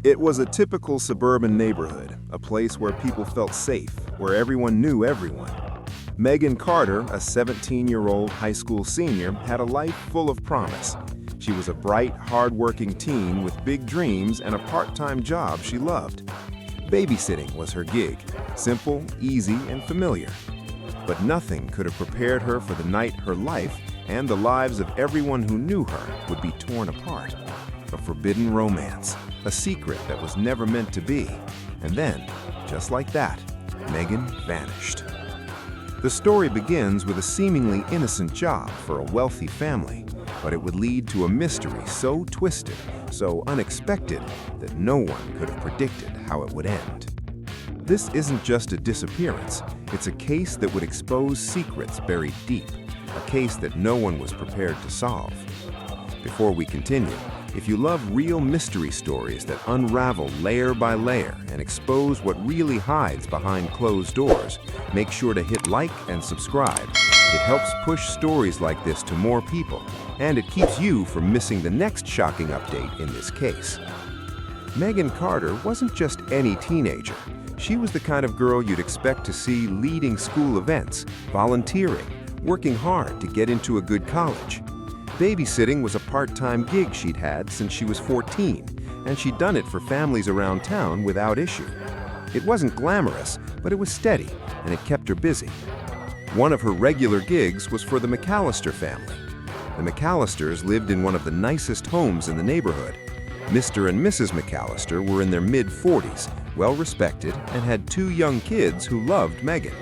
It was a typical suburban neighborhood, a place where people felt safe, where everyone knew everyone. Megan Carter, a 17-year-old high school senior, had a life full of promise. She was a bright, hard-working teen with big dreams and a part-time job she loved. Babysitting was her gig, simple, easy, and familiar. But nothing could have prepared her for the night her life and the lives of everyone who knew her would be torn apart. A forbidden romance, a secret that was never meant to be. And then, just like that, Megan vanished. The story begins with a seemingly innocent job for a wealthy family, but it would lead to a mystery so twisted, so unexpected, that no one could have predicted how it would end. This isn't just a disappearance, it's a case that would expose secrets buried deep, a case that no one was prepared to solve. Before we continue, if you love real mystery stories that unravel layer by layer and expose what really hides behind closed doors, make sure to hit like and subscribe. It helps push stories like this to more people, and it keeps you from missing the next shocking update in this case. Megan Carter wasn't just any teenager. She was the kind of girl you'd expect to see leading school events, volunteering, working hard to get into a good college. Babysitting was a part-time gig she'd had since she was 14, and she'd done it for families around town without issue. It wasn't glamorous, but it was steady, and it kept her busy. One of her regular gigs was for the McAllister family. The McAllisters lived in one of the nicest homes in the neighborhood. Mr. and Mrs. McAllister were in their mid-40s, well-respected, and had 2 young kids who loved Megan.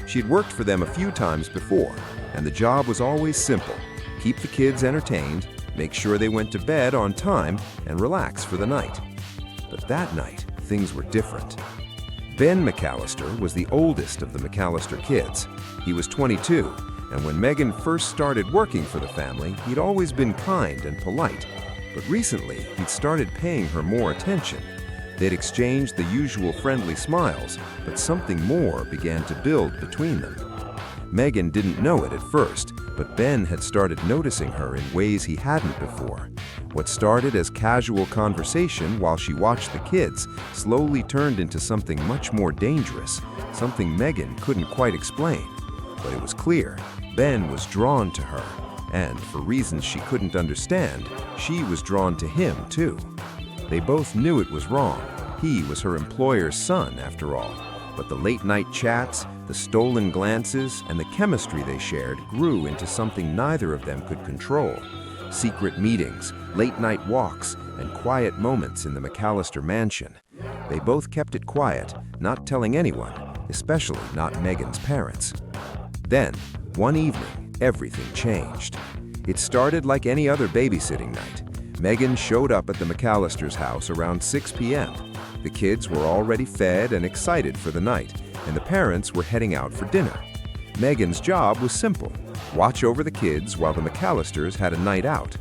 She'd worked for them a few times before, and the job was always simple. Keep the kids entertained, make sure they went to bed on time, and relax for the night. But that night, things were different. Ben McAllister was the oldest of the McAllister kids. He was 22, and when Megan first started working for the family, he'd always been kind and polite. But recently, he'd started paying her more attention. They'd exchanged the usual friendly smiles, but something more began to build between them. Megan didn't know it at first, but Ben had started noticing her in ways he hadn't before. What started as casual conversation while she watched the kids slowly turned into something much more dangerous, something Megan couldn't quite explain. But it was clear, Ben was drawn to her, and for reasons she couldn't understand, she was drawn to him too. They both knew it was wrong. He was her employer's son, after all. But the late-night chats, the stolen glances, and the chemistry they shared grew into something neither of them could control. Secret meetings, late-night walks, and quiet moments in the McAllister mansion. They both kept it quiet, not telling anyone, especially not Megan's parents. Then, one evening, everything changed. It started like any other babysitting night. Megan showed up at the McAllisters' house around 6 p.m. The kids were already fed and excited for the night, and the parents were heading out for dinner. Megan's job was simple: watch over the kids while the McAllisters had a night out.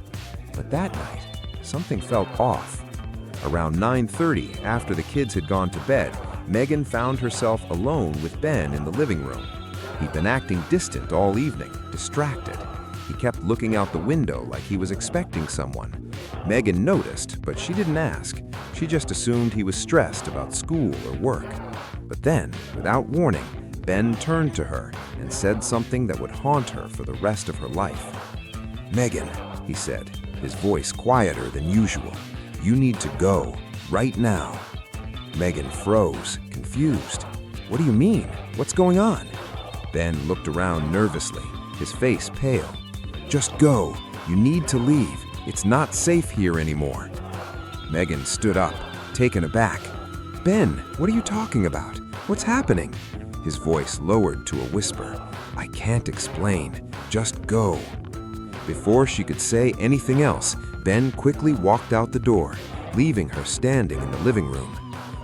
But that night, something felt off. Around 9:30, after the kids had gone to bed, Megan found herself alone with Ben in the living room. He'd been acting distant all evening, distracted. He kept looking out the window like he was expecting someone. Megan noticed, but she didn't ask. She just assumed he was stressed about school or work. But then, without warning, Ben turned to her and said something that would haunt her for the rest of her life. "Megan," he said, his voice quieter than usual, "you need to go, right now." Megan froze, confused. "What do you mean? What's going on?" Ben looked around nervously, his face pale. "Just go. You need to leave. It's not safe here anymore." Megan stood up, taken aback. "Ben, what are you talking about? What's happening?" His voice lowered to a whisper. "I can't explain. Just go." Before she could say anything else, Ben quickly walked out the door, leaving her standing in the living room.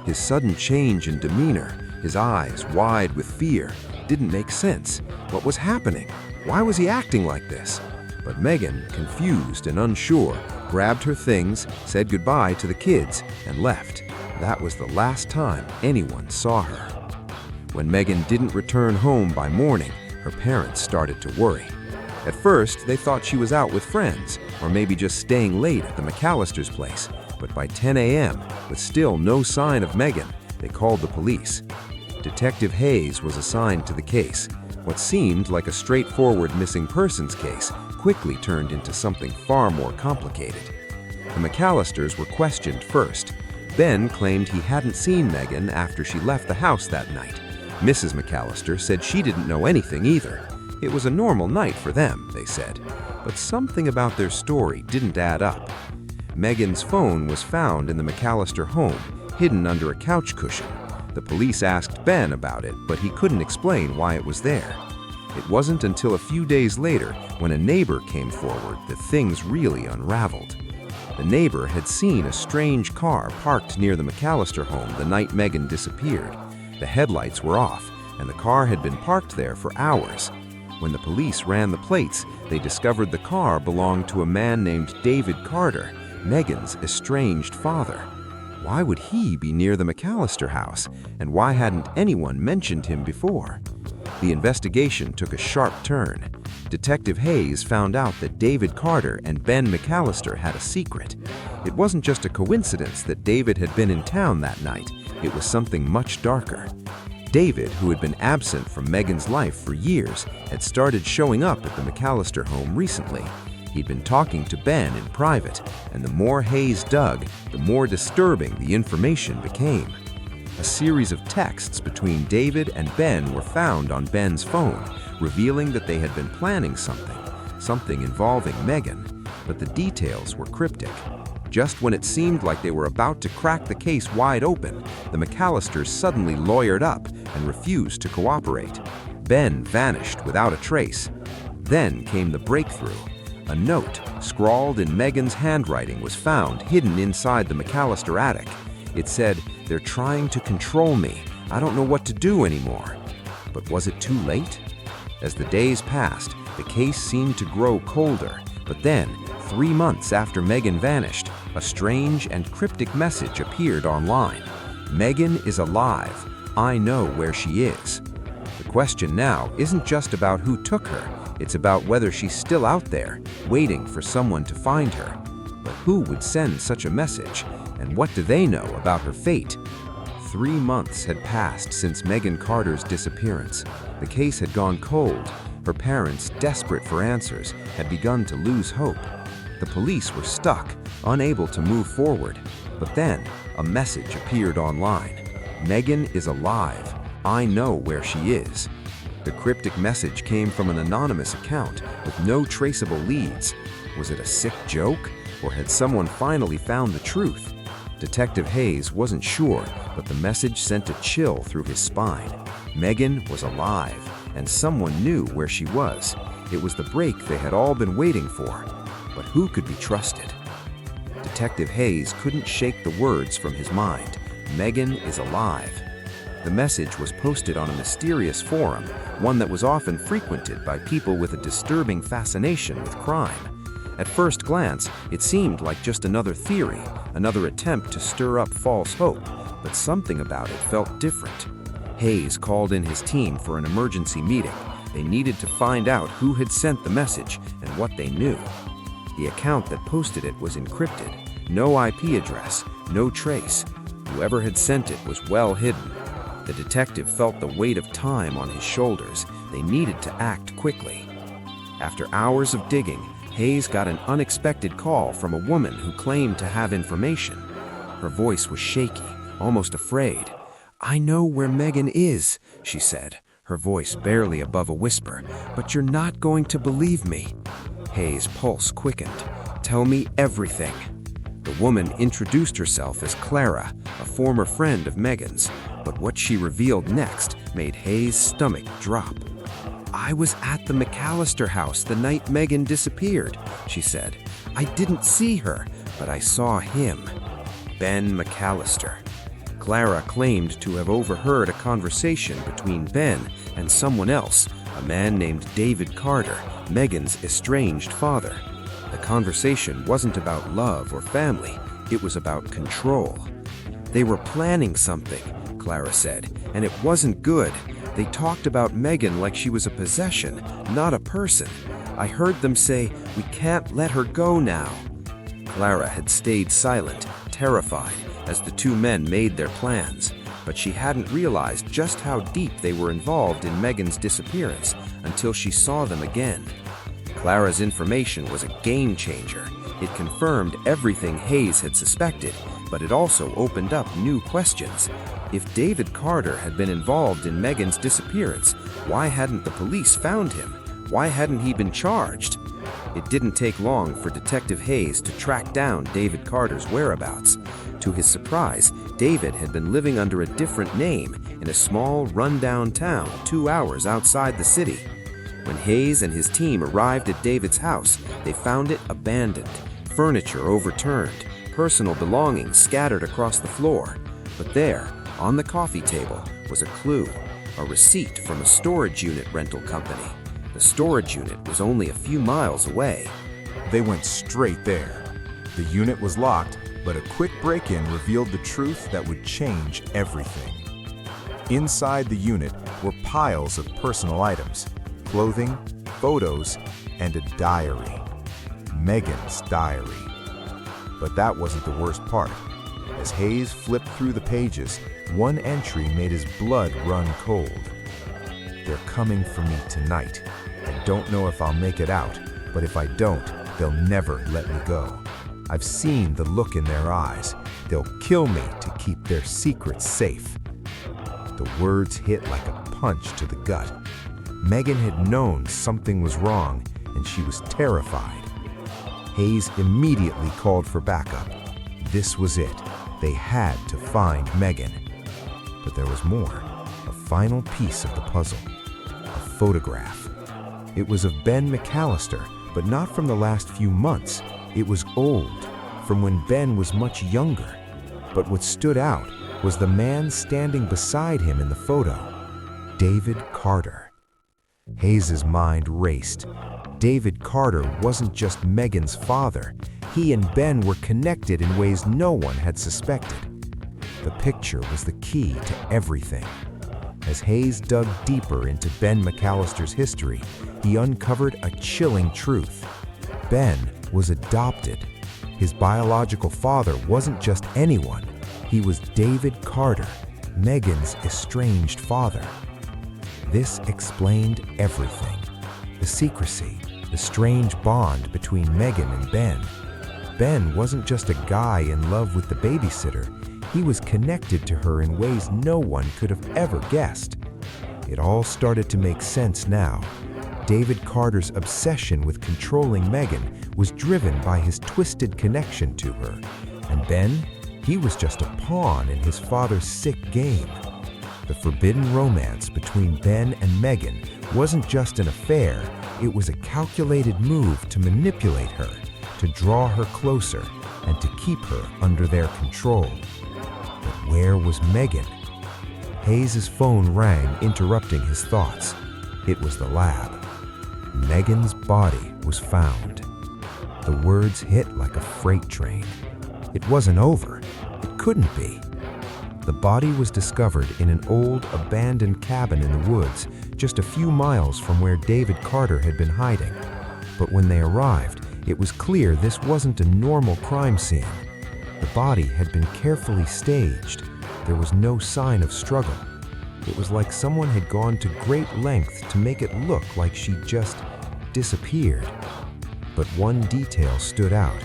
His sudden change in demeanor, his eyes wide with fear, didn't make sense. What was happening? Why was he acting like this? But Megan, confused and unsure, grabbed her things, said goodbye to the kids, and left. That was the last time anyone saw her. When Megan didn't return home by morning, her parents started to worry. At first, they thought she was out with friends, or maybe just staying late at the McAllister's place. But by 10 a.m., with still no sign of Megan, they called the police. Detective Hayes was assigned to the case. What seemed like a straightforward missing persons case quickly turned into something far more complicated. The McAllisters were questioned first. Ben claimed he hadn't seen Megan after she left the house that night. Mrs. McAllister said she didn't know anything either. It was a normal night for them, they said. But something about their story didn't add up. Megan's phone was found in the McAllister home, hidden under a couch cushion. The police asked Ben about it, but he couldn't explain why it was there. It wasn't until a few days later, when a neighbor came forward, that things really unraveled. The neighbor had seen a strange car parked near the McAllister home the night Megan disappeared. The headlights were off, and the car had been parked there for hours. When the police ran the plates, they discovered the car belonged to a man named David Carter, Megan's estranged father. Why would he be near the McAllister house, and why hadn't anyone mentioned him before? The investigation took a sharp turn. Detective Hayes found out that David Carter and Ben McAllister had a secret. It wasn't just a coincidence that David had been in town that night. It was something much darker. David, who had been absent from Megan's life for years, had started showing up at the McAllister home recently. He'd been talking to Ben in private, and the more Hayes dug, the more disturbing the information became. A series of texts between David and Ben were found on Ben's phone, revealing that they had been planning something involving Megan, but the details were cryptic. Just when it seemed like they were about to crack the case wide open, the McAllisters suddenly lawyered up and refused to cooperate. Ben vanished without a trace. Then came the breakthrough. A note, scrawled in Megan's handwriting, was found hidden inside the McAllister attic. It said, "They're trying to control me. I don't know what to do anymore." But was it too late? As the days passed, the case seemed to grow colder. But then, 3 months after Megan vanished, a strange and cryptic message appeared online. "Megan is alive. I know where she is." The question now isn't just about who took her. It's about whether she's still out there, waiting for someone to find her. But who would send such a message, and what do they know about her fate? 3 months had passed since Megan Carter's disappearance. The case had gone cold. Her parents, desperate for answers, had begun to lose hope. The police were stuck, unable to move forward. But then, a message appeared online. "Megan is alive. I know where she is." The cryptic message came from an anonymous account with no traceable leads. Was it a sick joke, or had someone finally found the truth? Detective Hayes wasn't sure, but the message sent a chill through his spine. Megan was alive, and someone knew where she was. It was the break they had all been waiting for. But who could be trusted? Detective Hayes couldn't shake the words from his mind. Megan is alive. The message was posted on a mysterious forum, one that was often frequented by people with a disturbing fascination with crime. At first glance, it seemed like just another theory, another attempt to stir up false hope, but something about it felt different. Hayes called in his team for an emergency meeting. They needed to find out who had sent the message and what they knew. The account that posted it was encrypted. No IP address, no trace. Whoever had sent it was well hidden. The detective felt the weight of time on his shoulders. They needed to act quickly. After hours of digging, Hayes got an unexpected call from a woman who claimed to have information. Her voice was shaky, almost afraid. "I know where Megan is," she said, her voice barely above a whisper, "but you're not going to believe me." Hayes' pulse quickened. "Tell me everything." The woman introduced herself as Clara, a former friend of Megan's, but what she revealed next made Hayes' stomach drop. "I was at the McAllister house the night Megan disappeared," she said. "I didn't see her, but I saw him." Ben McAllister. Clara claimed to have overheard a conversation between Ben and someone else, a man named David Carter, Megan's estranged father. The conversation wasn't about love or family, it was about control. "They were planning something," Clara said, "and it wasn't good. They talked about Megan like she was a possession, not a person. I heard them say, 'We can't let her go now.'" Clara had stayed silent, terrified as the two men made their plans, but she hadn't realized just how deep they were involved in Megan's disappearance until she saw them again. Clara's information was a game changer. It confirmed everything Hayes had suspected, but it also opened up new questions. If David Carter had been involved in Megan's disappearance, why hadn't the police found him? Why hadn't he been charged? It didn't take long for Detective Hayes to track down David Carter's whereabouts. To his surprise, David had been living under a different name in a small, rundown town 2 hours outside the city. When Hayes and his team arrived at David's house, they found it abandoned, furniture overturned, personal belongings scattered across the floor. But there, on the coffee table, was a clue, a receipt from a storage unit rental company. The storage unit was only a few miles away. They went straight there. The unit was locked, but a quick break-in revealed the truth that would change everything. Inside the unit were piles of personal items, clothing, photos, and a diary. Megan's diary. But that wasn't the worst part. As Hayes flipped through the pages, one entry made his blood run cold. "They're coming for me tonight. I don't know if I'll make it out, but if I don't, they'll never let me go. I've seen the look in their eyes. They'll kill me to keep their secrets safe." The words hit like a punch to the gut. Megan had known something was wrong, and she was terrified. Hayes immediately called for backup. This was it. They had to find Megan. But there was more. A final piece of the puzzle. A photograph. It was of Ben McAllister, but not from the last few months. It was old, from when Ben was much younger. But what stood out was the man standing beside him in the photo. David Carter. Hayes's mind raced. David Carter wasn't just Megan's father. He and Ben were connected in ways no one had suspected. The picture was the key to everything. As Hayes dug deeper into Ben McAllister's history, he uncovered a chilling truth. Ben was adopted. His biological father wasn't just anyone. He was David Carter, Megan's estranged father. This explained everything. The secrecy, the strange bond between Megan and Ben. Ben wasn't just a guy in love with the babysitter. He was connected to her in ways no one could have ever guessed. It all started to make sense now. David Carter's obsession with controlling Megan was driven by his twisted connection to her. And Ben, he was just a pawn in his father's sick game. The forbidden romance between Ben and Megan wasn't just an affair, it was a calculated move to manipulate her, to draw her closer, and to keep her under their control. But where was Megan? Hayes' phone rang, interrupting his thoughts. It was the lab. Megan's body was found. The words hit like a freight train. It wasn't over. It couldn't be. The body was discovered in an old, abandoned cabin in the woods, just a few miles from where David Carter had been hiding. But when they arrived, it was clear this wasn't a normal crime scene. The body had been carefully staged. There was no sign of struggle. It was like someone had gone to great lengths to make it look like she just disappeared. But one detail stood out.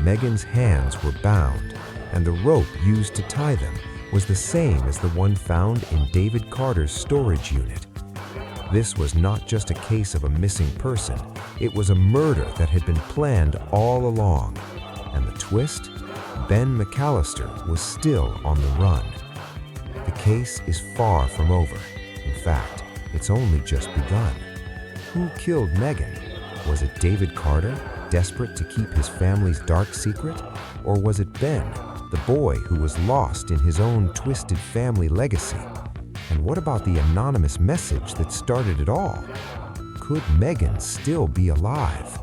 Megan's hands were bound, and the rope used to tie them was the same as the one found in David Carter's storage unit. This was not just a case of a missing person, it was a murder that had been planned all along. And the twist? Ben McAllister was still on the run. The case is far from over. In fact, it's only just begun. Who killed Megan? Was it David Carter, desperate to keep his family's dark secret? Or was it Ben, the boy who was lost in his own twisted family legacy? And what about the anonymous message that started it all? Could Megan still be alive?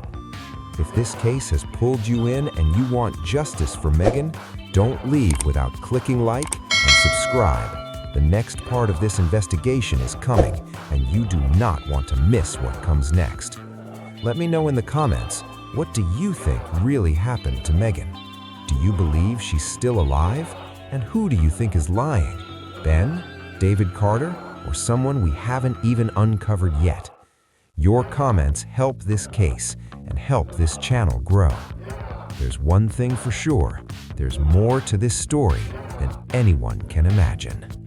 If this case has pulled you in and you want justice for Megan, don't leave without clicking like and subscribe. The next part of this investigation is coming, and you do not want to miss what comes next. Let me know in the comments, what do you think really happened to Megan? Do you believe she's still alive? And who do you think is lying? Ben, David Carter, or someone we haven't even uncovered yet? Your comments help this case and help this channel grow. There's one thing for sure, there's more to this story than anyone can imagine.